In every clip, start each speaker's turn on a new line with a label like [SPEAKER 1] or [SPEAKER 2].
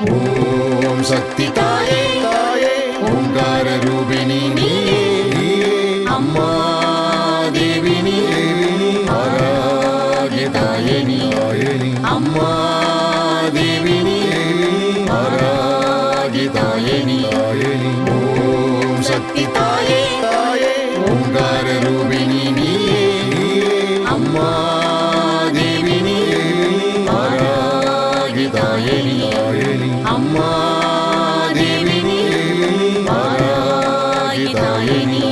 [SPEAKER 1] ஓம் சக்தி தாயே தாயே ஓங்கார ரூபிணி நீயே அம்மா தேவி நீ ஆராகிய தாயே நீ அம்மா தேவி நீ ஆராகிய தாயே நீ ஓம் சக்தி தாயே தாயே ஓங்கார ரூபிணி நீயே அம்மா தேவி நீ ஆராகிய தாயே நீ அம்மா தேவி நீ ஆராகிய தாயே நீ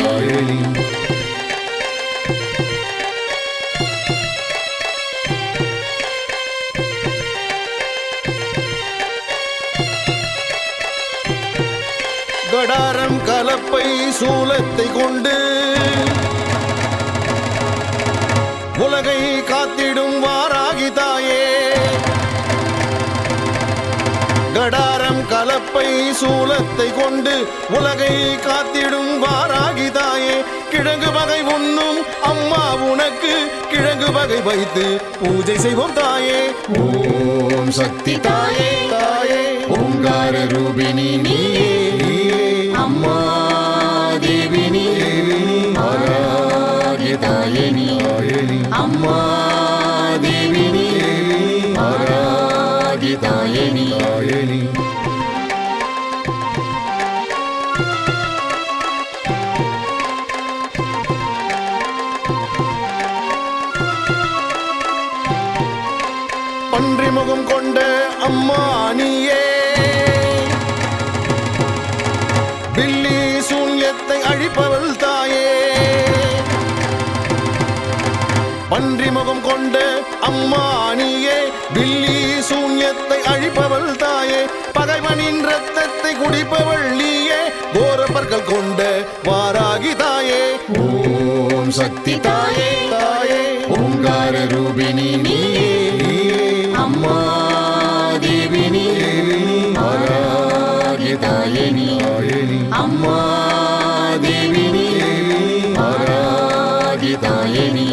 [SPEAKER 2] கடாரம் கலப்பை சூலத்தை கொண்டு உலகை காத்திடும் வாராகி தாயே கடாரம் கலப்பை சூலத்தை கொண்டு உலகை காத்திடும் வாராகி தாயே கிழங்கு வகை உண்ணும் அம்மா உனக்கு கிழங்கு வகை வைத்து பூஜை செய்வோம் தாயே
[SPEAKER 1] ஓம் சக்தி தாயே தாயே ஓங்கார ரூபிணி நீயே அம்மா தேவி நீ ஆராகிய தாயே நீ அம்மா தேவி நீ ஆராகிய தாயே நீ
[SPEAKER 2] பன்றி முகம் கொண்ட அம்மா நீயே பில்லி சூன்யத்தை அழிப்பவள் தாயே பன்றி முகம் கொண்ட அம்மா நீயே பில்லி சூன்யத்தை அழிப்பவள் தாயே பகைவனின் ரத்தத்தை குடிப்பவள் நீயே கோரப்பற்கள் கொண்ட வாராகி தாயே
[SPEAKER 1] ஓம் சக்தி தாயே தாயே ஓங்கார ரூபிணி நீயே அம்மா தேவி நீ ஆராகிய தாயே நீ அம்மா தேவி நீ ஆராகிய தாயே நீ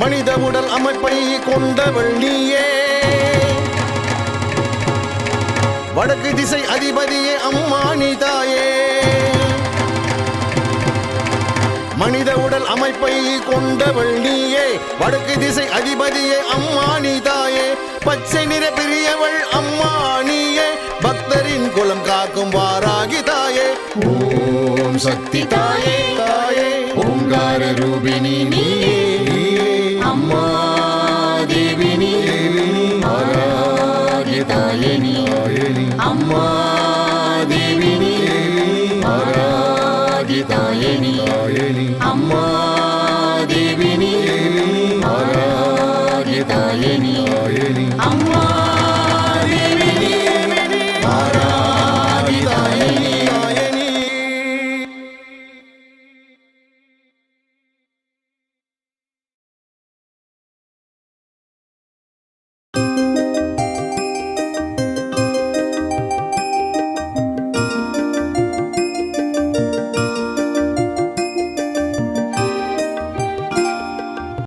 [SPEAKER 2] மனித உடல் அமைப்பை கொண்டவள் நீயே வடக்கு திசை அதிபதியே அம்மா நீ தாயே மனித உடல் அமைப்பை கொண்டவள் நீயே வடக்கு திசை அதிபதியே அம்மா நீ தாயே பச்சை நிற பிரியவள் அம்மா நீயே பக்தரின் குலம் காக்கும் வாராகி தாயே
[SPEAKER 1] ஓம் சக்தி தாயே தாயே